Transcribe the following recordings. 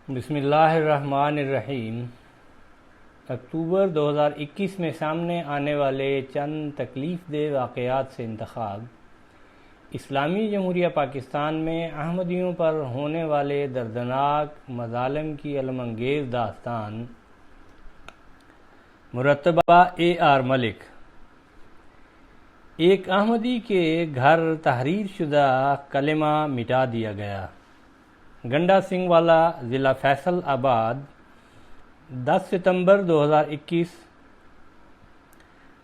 بسم اللہ الرحمن الرحیم۔ اکتوبر 2021 میں سامنے آنے والے چند تکلیف دہ واقعات سے انتخاب۔ اسلامی جمہوریہ پاکستان میں احمدیوں پر ہونے والے دردناک مظالم کی الم انگیز داستان۔ مرتبہ AR ملک۔ ایک احمدی کے گھر تحریر شدہ کلمہ مٹا دیا گیا۔ گنڈا سنگھ والا، ضلع فیصل آباد، 10 ستمبر 2021۔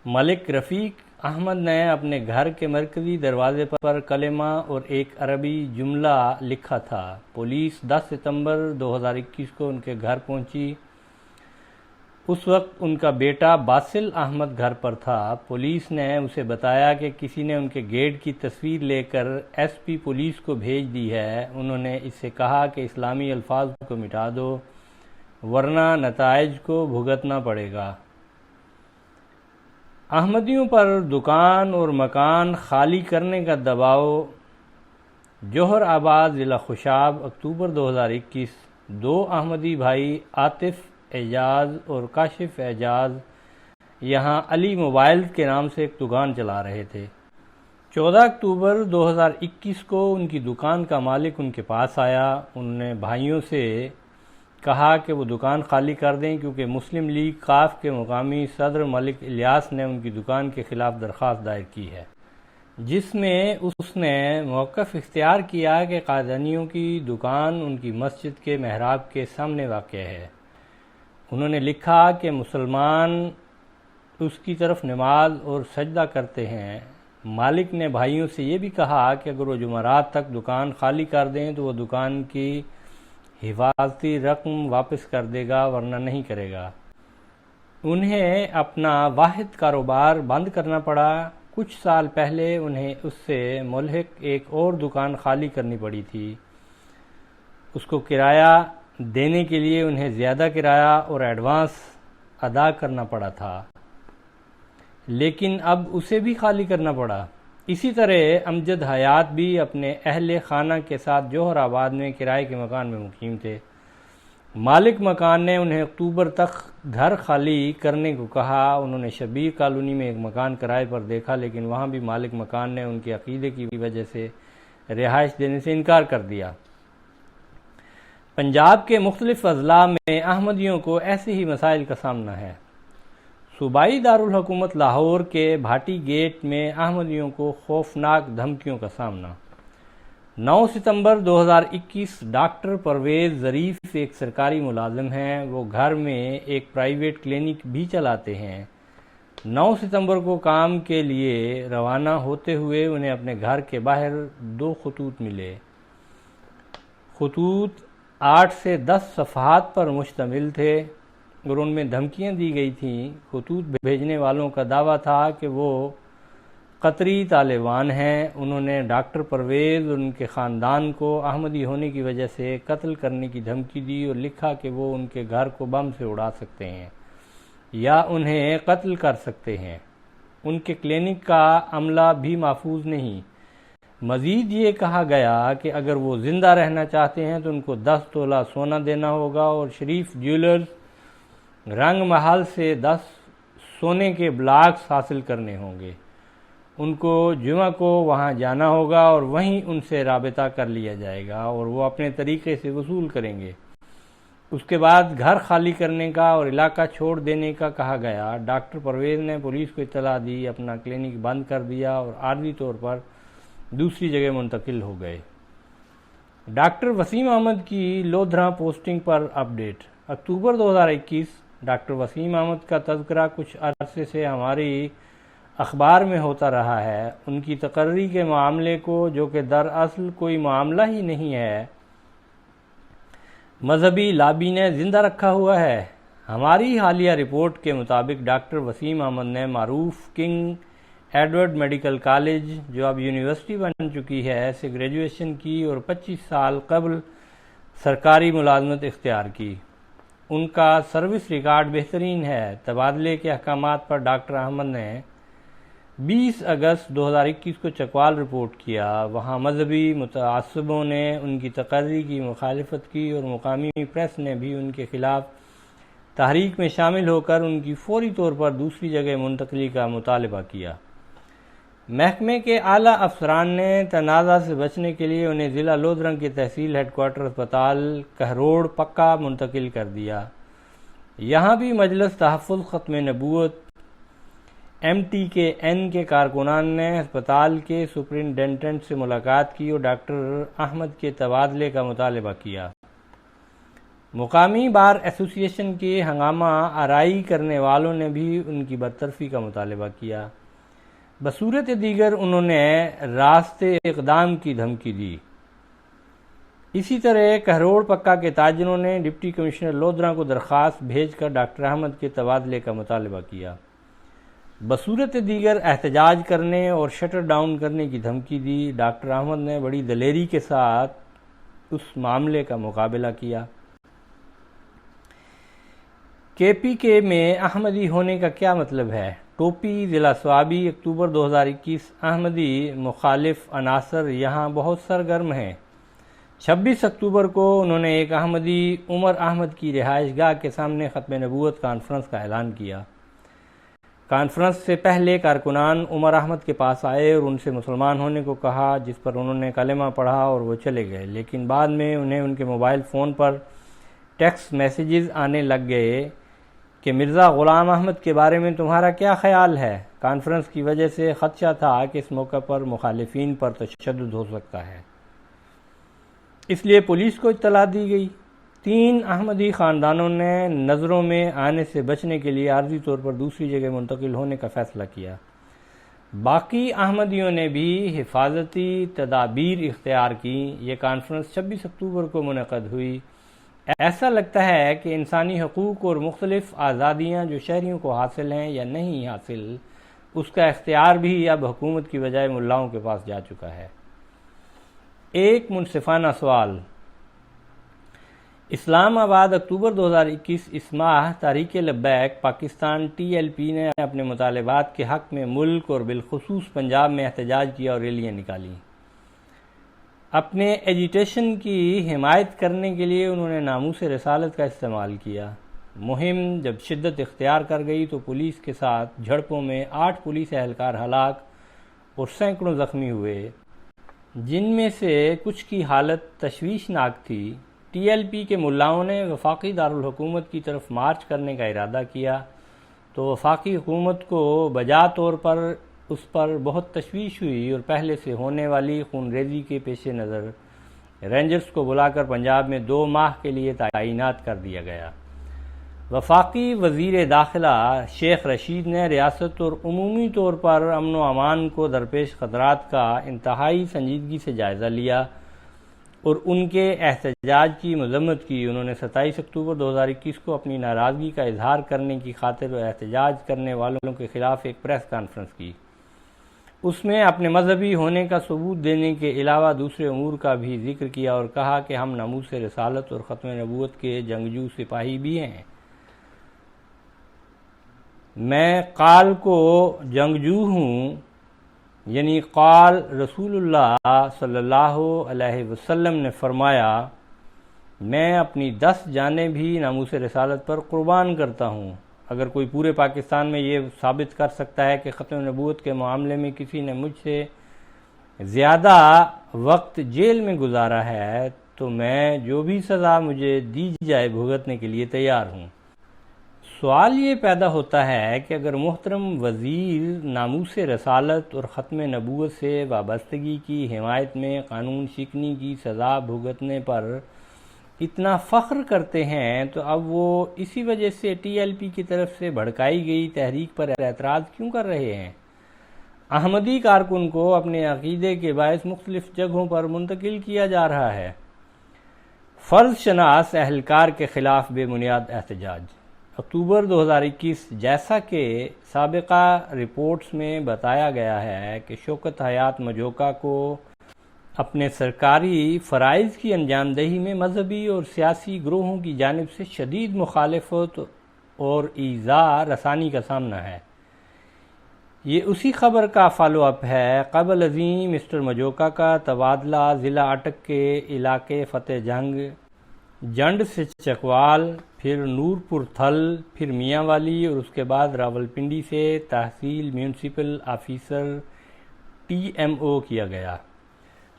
ملک رفیق احمد نے اپنے گھر کے مرکزی دروازے پر کلمہ اور ایک عربی جملہ لکھا تھا۔ پولیس 10 ستمبر 2021 کو ان کے گھر پہنچی۔ اس وقت ان کا بیٹا باسل احمد گھر پر تھا۔ پولیس نے اسے بتایا کہ کسی نے ان کے گیٹ کی تصویر لے کر SP پولیس کو بھیج دی ہے۔ انہوں نے اس سے کہا کہ اسلامی الفاظ کو مٹا دو ورنہ نتائج کو بھگتنا پڑے گا۔ احمدیوں پر دکان اور مکان خالی کرنے کا دباؤ۔ جوہر آباد، ضلع خوشاب، اکتوبر 2021۔ دو احمدی بھائی عاطف اعجاز اور کاشف اعجاز یہاں علی موبائل کے نام سے ایک دکان چلا رہے تھے۔ 14 اکتوبر 2021 کو ان کی دکان کا مالک ان کے پاس آیا۔ انہوں نے بھائیوں سے کہا کہ وہ دکان خالی کر دیں کیونکہ مسلم لیگ ق کے مقامی صدر ملک الیاس نے ان کی دکان کے خلاف درخواست دائر کی ہے، جس میں اس نے موقف اختیار کیا کہ قادیانیوں کی دکان ان کی مسجد کے محراب کے سامنے واقع ہے۔ انہوں نے لکھا کہ مسلمان اس کی طرف نماز اور سجدہ کرتے ہیں۔ مالک نے بھائیوں سے یہ بھی کہا کہ اگر وہ جمعرات تک دکان خالی کر دیں تو وہ دکان کی حفاظتی رقم واپس کر دے گا ورنہ نہیں کرے گا۔ انہیں اپنا واحد کاروبار بند کرنا پڑا۔ کچھ سال پہلے انہیں اس سے ملحق ایک اور دکان خالی کرنی پڑی تھی۔ اس کو کرایہ دینے کے لیے انہیں زیادہ کرایہ اور ایڈوانس ادا کرنا پڑا تھا، لیکن اب اسے بھی خالی کرنا پڑا۔ اسی طرح امجد حیات بھی اپنے اہل خانہ کے ساتھ جوہر آباد میں کرائے کے مکان میں مقیم تھے۔ مالک مکان نے انہیں اکتوبر تک گھر خالی کرنے کو کہا۔ انہوں نے شبیر کالونی میں ایک مکان کرائے پر دیکھا، لیکن وہاں بھی مالک مکان نے ان کے عقیدے کی وجہ سے رہائش دینے سے انکار کر دیا۔ پنجاب کے مختلف اضلاع میں احمدیوں کو ایسے ہی مسائل کا سامنا ہے۔ صوبائی دارالحکومت لاہور کے بھاٹی گیٹ میں احمدیوں کو خوفناک دھمکیوں کا سامنا۔ 9 ستمبر 2021۔ ڈاکٹر پرویز ظریف ایک سرکاری ملازم ہیں۔ وہ گھر میں ایک پرائیویٹ کلینک بھی چلاتے ہیں۔ 9 ستمبر کو کام کے لیے روانہ ہوتے ہوئے انہیں اپنے گھر کے باہر 2 خطوط ملے۔ خطوط 8 سے 10 صفحات پر مشتمل تھے اور ان میں دھمکیاں دی گئی تھیں۔ خطوط بھیجنے والوں کا دعویٰ تھا کہ وہ قطری طالبان ہیں۔ انہوں نے ڈاکٹر پرویز اور ان کے خاندان کو احمدی ہونے کی وجہ سے قتل کرنے کی دھمکی دی اور لکھا کہ وہ ان کے گھر کو بم سے اڑا سکتے ہیں یا انہیں قتل کر سکتے ہیں۔ ان کے کلینک کا عملہ بھی محفوظ نہیں۔ مزید یہ کہا گیا کہ اگر وہ زندہ رہنا چاہتے ہیں تو ان کو 10 تولہ سونا دینا ہوگا اور شریف جیولرز رنگ محل سے 10 سونے کے بلاکس حاصل کرنے ہوں گے۔ ان کو جمعہ کو وہاں جانا ہوگا اور وہیں ان سے رابطہ کر لیا جائے گا اور وہ اپنے طریقے سے وصول کریں گے۔ اس کے بعد گھر خالی کرنے کا اور علاقہ چھوڑ دینے کا کہا گیا۔ ڈاکٹر پرویز نے پولیس کو اطلاع دی، اپنا کلینک بند کر دیا اور عارضی طور پر دوسری جگہ منتقل ہو گئے۔ ڈاکٹر وسیم احمد کی لودھراں پوسٹنگ پر اپ ڈیٹ۔ اکتوبر 2021۔ ڈاکٹر وسیم احمد کا تذکرہ کچھ عرصے سے ہماری اخبار میں ہوتا رہا ہے۔ ان کی تقرری کے معاملے کو، جو کہ دراصل کوئی معاملہ ہی نہیں ہے، مذہبی لابی نے زندہ رکھا ہوا ہے۔ ہماری حالیہ رپورٹ کے مطابق ڈاکٹر وسیم احمد نے معروف کنگ ایڈورڈ میڈیکل کالج، جو اب یونیورسٹی بن چکی ہے، سے گریجویشن کی اور 25 سال قبل سرکاری ملازمت اختیار کی۔ ان کا سروس ریکارڈ بہترین ہے۔ تبادلے کے احکامات پر ڈاکٹر احمد نے 20 اگست 2021 کو چکوال رپورٹ کیا۔ وہاں مذہبی متعصبوں نے ان کی تقرری کی مخالفت کی اور مقامی پریس نے بھی ان کے خلاف تحریک میں شامل ہو کر ان کی فوری طور پر دوسری جگہ منتقلی کا مطالبہ کیا۔ محکمے کے اعلیٰ افسران نے تنازع سے بچنے کے لیے انہیں ضلع لودھرنگ کے تحصیل ہیڈ کوارٹر اسپتال کہروڑ پکا منتقل کر دیا۔ یہاں بھی مجلس تحفظ ختم نبوت MTKN کے کارکنان نے ہسپتال کے سپرنٹینڈنٹ سے ملاقات کی اور ڈاکٹر احمد کے تبادلے کا مطالبہ کیا۔ مقامی بار ایسوسی ایشن کے ہنگامہ آرائی کرنے والوں نے بھی ان کی برطرفی کا مطالبہ کیا۔ بصورت دیگر انہوں نے راستے اقدام کی دھمکی دی۔ اسی طرح کہروڑ پکا کے تاجروں نے ڈپٹی کمشنر لودھرا کو درخواست بھیج کر ڈاکٹر احمد کے تبادلے کا مطالبہ کیا۔ بصورت دیگر احتجاج کرنے اور شٹر ڈاؤن کرنے کی دھمکی دی۔ ڈاکٹر احمد نے بڑی دلیری کے ساتھ اس معاملے کا مقابلہ کیا۔ KPK میں احمدی ہونے کا کیا مطلب ہے؟ ٹوپی ضلع سوابی اکتوبر 2021 احمدی مخالف عناصر یہاں بہت سرگرم ہیں۔ 26 اکتوبر کو انہوں نے ایک احمدی عمر احمد کی رہائش گاہ کے سامنے ختم نبوت کانفرنس کا اعلان کیا۔ کانفرنس سے پہلے کارکنان عمر احمد کے پاس آئے اور ان سے مسلمان ہونے کو کہا، جس پر انہوں نے کلمہ پڑھا اور وہ چلے گئے، لیکن بعد میں انہیں ان کے موبائل فون پر ٹیکسٹ میسیجز آنے لگ گئے کہ مرزا غلام احمد کے بارے میں تمہارا کیا خیال ہے؟ کانفرنس کی وجہ سے خدشہ تھا کہ اس موقع پر مخالفین پر تشدد ہو سکتا ہے، اس لیے پولیس کو اطلاع دی گئی۔ 3 احمدی خاندانوں نے نظروں میں آنے سے بچنے کے لیے عارضی طور پر دوسری جگہ منتقل ہونے کا فیصلہ کیا۔ باقی احمدیوں نے بھی حفاظتی تدابیر اختیار کی۔ یہ کانفرنس 26 اکتوبر کو منعقد ہوئی۔ ایسا لگتا ہے کہ انسانی حقوق اور مختلف آزادیاں جو شہریوں کو حاصل ہیں یا نہیں حاصل، اس کا اختیار بھی اب حکومت کی بجائے ملاؤں کے پاس جا چکا ہے۔ ایک منصفانہ سوال۔ اسلام آباد اکتوبر 2021 اس ماہ تحریک لبیک پاکستان TLP نے اپنے مطالبات کے حق میں ملک اور بالخصوص پنجاب میں احتجاج کیا اور ریلیاں نکالیں۔ اپنے ایجیٹیشن کی حمایت کرنے کے لیے انہوں نے ناموس رسالت کا استعمال کیا۔ مہم جب شدت اختیار کر گئی تو پولیس کے ساتھ جھڑپوں میں 8 پولیس اہلکار ہلاک اور سینکڑوں زخمی ہوئے، جن میں سے کچھ کی حالت تشویشناک تھی۔ TLP کے ملاؤں نے وفاقی دارالحکومت کی طرف مارچ کرنے کا ارادہ کیا تو وفاقی حکومت کو بجا طور پر اس پر بہت تشویش ہوئی اور پہلے سے ہونے والی خونریزی کے پیش نظر رینجرز کو بلا کر پنجاب میں 2 ماہ کے لیے تعینات کر دیا گیا۔ وفاقی وزیر داخلہ شیخ رشید نے ریاست اور عمومی طور پر امن و امان کو درپیش خطرات کا انتہائی سنجیدگی سے جائزہ لیا اور ان کے احتجاج کی مذمت کی۔ انہوں نے 27 اکتوبر 2021 کو اپنی ناراضگی کا اظہار کرنے کی خاطر احتجاج کرنے والوں کے خلاف ایک پریس کانفرنس کی۔ اس میں اپنے مذہبی ہونے کا ثبوت دینے کے علاوہ دوسرے امور کا بھی ذکر کیا اور کہا کہ ہم ناموس رسالت اور ختم نبوت کے جنگجو سپاہی بھی ہیں۔ میں قال کو جنگجو ہوں، یعنی قال رسول اللہ صلی اللہ علیہ وسلم نے فرمایا، میں اپنی 10 جانیں بھی ناموس رسالت پر قربان کرتا ہوں۔ اگر کوئی پورے پاکستان میں یہ ثابت کر سکتا ہے کہ ختم نبوت کے معاملے میں کسی نے مجھ سے زیادہ وقت جیل میں گزارا ہے تو میں جو بھی سزا مجھے دی جائے بھگتنے کے لیے تیار ہوں۔ سوال یہ پیدا ہوتا ہے کہ اگر محترم وزیر ناموس رسالت اور ختم نبوت سے وابستگی کی حمایت میں قانون شکنی کی سزا بھگتنے پر اتنا فخر کرتے ہیں تو اب وہ اسی وجہ سے TLP کی طرف سے بھڑکائی گئی تحریک پر اعتراض کیوں کر رہے ہیں؟ احمدی کارکن کو اپنے عقیدے کے باعث مختلف جگہوں پر منتقل کیا جا رہا ہے۔ فرض شناس اہلکار کے خلاف بے بنیاد احتجاج۔ اکتوبر 2021 جیسا کہ سابقہ رپورٹس میں بتایا گیا ہے کہ شوکت حیات مجوکا کو اپنے سرکاری فرائض کی انجام دہی میں مذہبی اور سیاسی گروہوں کی جانب سے شدید مخالفت اور ایذاء رسانی کا سامنا ہے۔ یہ اسی خبر کا فالو اپ ہے۔ قبل ازیں مسٹر مجوکا کا تبادلہ ضلع اٹک کے علاقے فتح جنڈ سے چکوال، پھر نورپور تھل، پھر میاں والی اور اس کے بعد راولپنڈی سے تحصیل میونسپل آفیسر TMO کیا گیا۔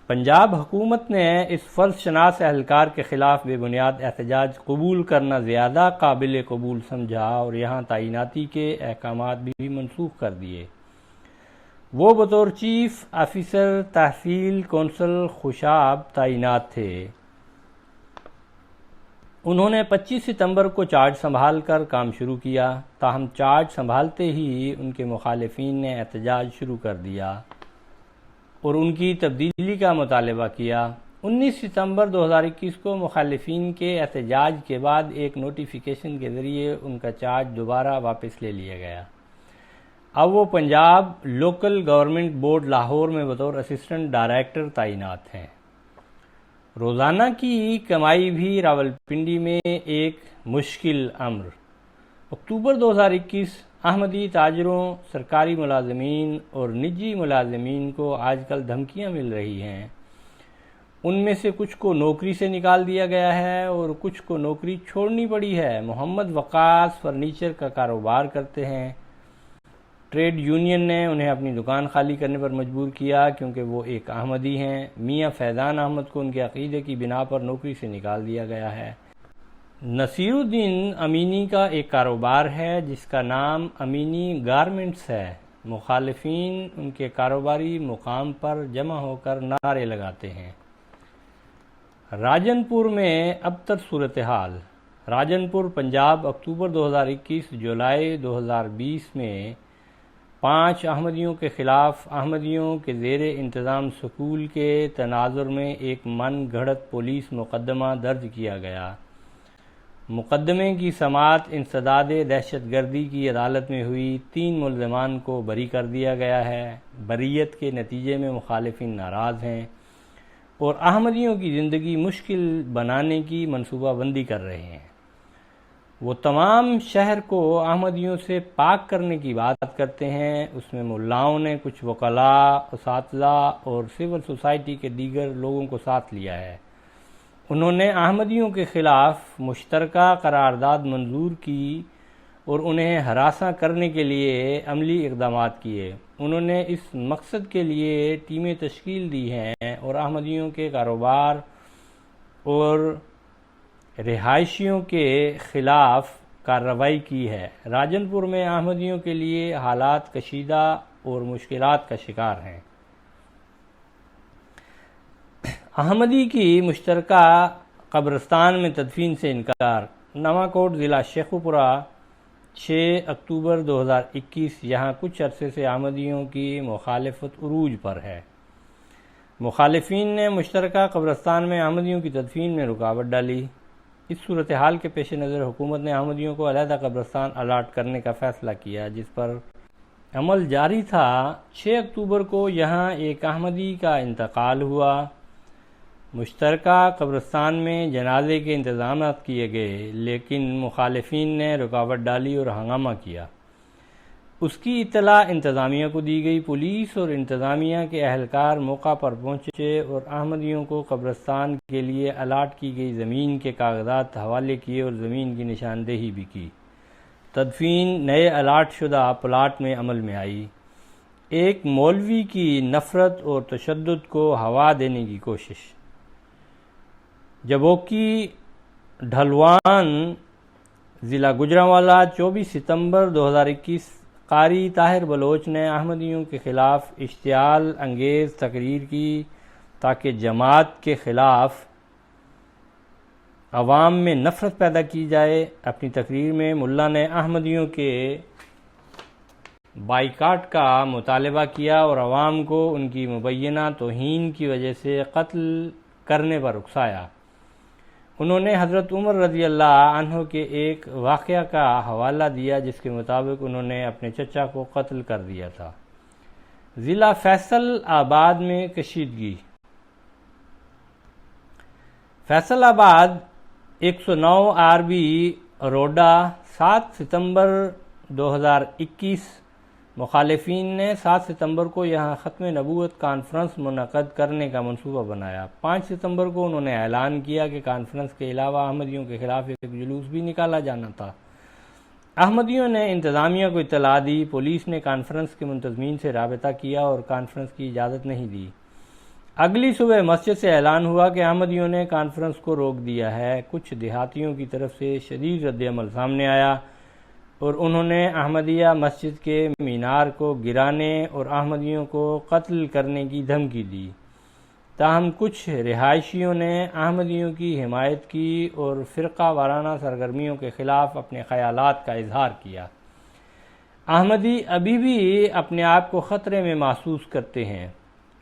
پنجاب حکومت نے اس فرض شناس اہلکار کے خلاف بے بنیاد احتجاج قبول کرنا زیادہ قابل قبول سمجھا اور یہاں تعیناتی کے احکامات بھی منسوخ کر دیے۔ وہ بطور چیف آفیسر تحصیل کونسل خوشاب تعینات تھے۔ انہوں نے 25 ستمبر کو چارج سنبھال کر کام شروع کیا، تاہم چارج سنبھالتے ہی ان کے مخالفین نے احتجاج شروع کر دیا اور ان کی تبدیلی کا مطالبہ کیا۔ 19 ستمبر 2021 کو مخالفین کے احتجاج کے بعد ایک نوٹیفیکیشن کے ذریعے ان کا چارج دوبارہ واپس لے لیا گیا۔ اب وہ Punjab local government board Lahore میں بطور اسسٹنٹ ڈائریکٹر تعینات ہیں۔ روزانہ کی کمائی بھی راولپنڈی میں ایک مشکل امر۔ اکتوبر 2021 احمدی تاجروں، سرکاری ملازمین اور نجی ملازمین کو آج کل دھمکیاں مل رہی ہیں۔ ان میں سے کچھ کو نوکری سے نکال دیا گیا ہے اور کچھ کو نوکری چھوڑنی پڑی ہے۔ محمد وقاص فرنیچر کا کاروبار کرتے ہیں۔ ٹریڈ یونین نے انہیں اپنی دکان خالی کرنے پر مجبور کیا کیونکہ وہ ایک احمدی ہیں۔ میاں فیضان احمد کو ان کے عقیدے کی بنا پر نوکری سے نکال دیا گیا ہے۔ نصیر الدین امینی کا ایک کاروبار ہے جس کا نام امینی گارمنٹس ہے۔ مخالفین ان کے کاروباری مقام پر جمع ہو کر نعرے لگاتے ہیں۔ راجن پور میں ابتر صورتحال۔ راجن پور پنجاب اکتوبر 2021 جولائی 2020 میں 5 احمدیوں کے خلاف احمدیوں کے زیر انتظام سکول کے تناظر میں ایک من گھڑت پولیس مقدمہ درج کیا گیا۔ مقدمے کی سماعت انسداد دہشت گردی کی عدالت میں ہوئی۔ 3 ملزمان کو بری کر دیا گیا ہے۔ بریت کے نتیجے میں مخالفین ناراض ہیں اور احمدیوں کی زندگی مشکل بنانے کی منصوبہ بندی کر رہے ہیں۔ وہ تمام شہر کو احمدیوں سے پاک کرنے کی بات کرتے ہیں۔ اس میں ملاؤں نے کچھ وکلاء، اساتذہ اور سول سوسائٹی کے دیگر لوگوں کو ساتھ لیا ہے۔ انہوں نے احمدیوں کے خلاف مشترکہ قرارداد منظور کی اور انہیں ہراساں کرنے کے لیے عملی اقدامات کیے۔ انہوں نے اس مقصد کے لیے ٹیمیں تشکیل دی ہیں اور احمدیوں کے کاروبار اور رہائشیوں کے خلاف کارروائی کی ہے۔ راجن پور میں احمدیوں کے لیے حالات کشیدہ اور مشکلات کا شکار ہیں۔ احمدی کی مشترکہ قبرستان میں تدفین سے انکار۔ نواں-کوٹ ضلع شیخوپورہ 6 اکتوبر 2021 یہاں کچھ عرصے سے احمدیوں کی مخالفت عروج پر ہے۔ مخالفین نے مشترکہ قبرستان میں احمدیوں کی تدفین میں رکاوٹ ڈالی۔ اس صورتحال کے پیش نظر حکومت نے احمدیوں کو علیحدہ قبرستان الاٹ کرنے کا فیصلہ کیا جس پر عمل جاری تھا۔ 6 اکتوبر کو یہاں ایک احمدی کا انتقال ہوا۔ مشترکہ قبرستان میں جنازے کے انتظامات کیے گئے لیکن مخالفین نے رکاوٹ ڈالی اور ہنگامہ کیا۔ اس کی اطلاع انتظامیہ کو دی گئی۔ پولیس اور انتظامیہ کے اہلکار موقع پر پہنچے اور احمدیوں کو قبرستان کے لیے الاٹ کی گئی زمین کے کاغذات حوالے کیے اور زمین کی نشاندہی بھی کی۔ تدفین نئے الاٹ شدہ پلاٹ میں عمل میں آئی۔ ایک مولوی کی نفرت اور تشدد کو ہوا دینے کی کوشش۔ جبوکی ڈھلوان ضلع گوجرانوالا 24 ستمبر 2021 قاری طاہر بلوچ نے احمدیوں کے خلاف اشتعال انگیز تقریر کی تاکہ جماعت کے خلاف عوام میں نفرت پیدا کی جائے۔ اپنی تقریر میں ملا نے احمدیوں کے بائیکاٹ کا مطالبہ کیا اور عوام کو ان کی مبینہ توہین کی وجہ سے قتل کرنے پر اکسایا۔ انہوں نے حضرت عمر رضی اللہ عنہ کے ایک واقعہ کا حوالہ دیا جس کے مطابق انہوں نے اپنے چچا کو قتل کر دیا تھا۔ ضلع فیصل آباد میں کشیدگی۔ فیصل آباد 109 RB روڈا 7 ستمبر 2021 مخالفین نے 7 ستمبر کو یہاں ختم نبوت کانفرنس منعقد کرنے کا منصوبہ بنایا۔ 5 ستمبر کو انہوں نے اعلان کیا کہ کانفرنس کے علاوہ احمدیوں کے خلاف ایک جلوس بھی نکالا جانا تھا۔ احمدیوں نے انتظامیہ کو اطلاع دی، پولیس نے کانفرنس کے منتظمین سے رابطہ کیا اور کانفرنس کی اجازت نہیں دی۔ اگلی صبح مسجد سے اعلان ہوا کہ احمدیوں نے کانفرنس کو روک دیا ہے۔ کچھ دیہاتیوں کی طرف سے شدید رد عمل سامنے آیا اور انہوں نے احمدیہ مسجد کے مینار کو گرانے اور احمدیوں کو قتل کرنے کی دھمکی دی۔ تاہم کچھ رہائشیوں نے احمدیوں کی حمایت کی اور فرقہ وارانہ سرگرمیوں کے خلاف اپنے خیالات کا اظہار کیا۔ احمدی ابھی بھی اپنے آپ کو خطرے میں محسوس کرتے ہیں۔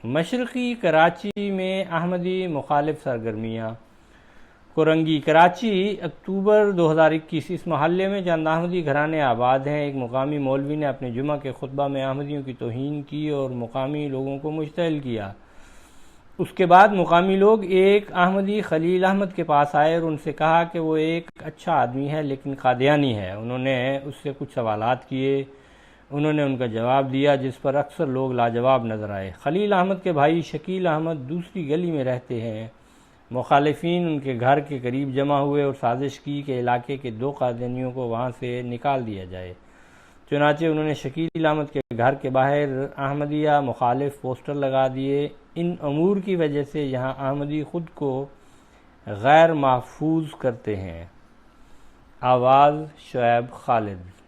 مشرقی کراچی میں احمدی مخالف سرگرمیاں۔ کورنگی کراچی، اکتوبر 2021۔ اس محلے میں چند احمدی گھرانے آباد ہیں۔ ایک مقامی مولوی نے اپنے جمعہ کے خطبہ میں احمدیوں کی توہین کی اور مقامی لوگوں کو مشتعل کیا۔ اس کے بعد مقامی لوگ ایک احمدی خلیل احمد کے پاس آئے اور ان سے کہا کہ وہ ایک اچھا آدمی ہے لیکن قادیانی ہے۔ انہوں نے اس سے کچھ سوالات کیے، انہوں نے ان کا جواب دیا جس پر اکثر لوگ لاجواب نظر آئے۔ خلیل احمد کے بھائی شکیل احمد دوسری گلی میں رہتے ہیں۔ مخالفین ان کے گھر کے قریب جمع ہوئے اور سازش کی کہ علاقے کے 2 قادیانیوں کو وہاں سے نکال دیا جائے۔ چنانچہ انہوں نے شکیل احمد کے گھر کے باہر احمدیہ مخالف پوسٹر لگا دیے۔ ان امور کی وجہ سے یہاں احمدی خود کو غیر محفوظ کرتے ہیں۔ آواز شعیب خالد۔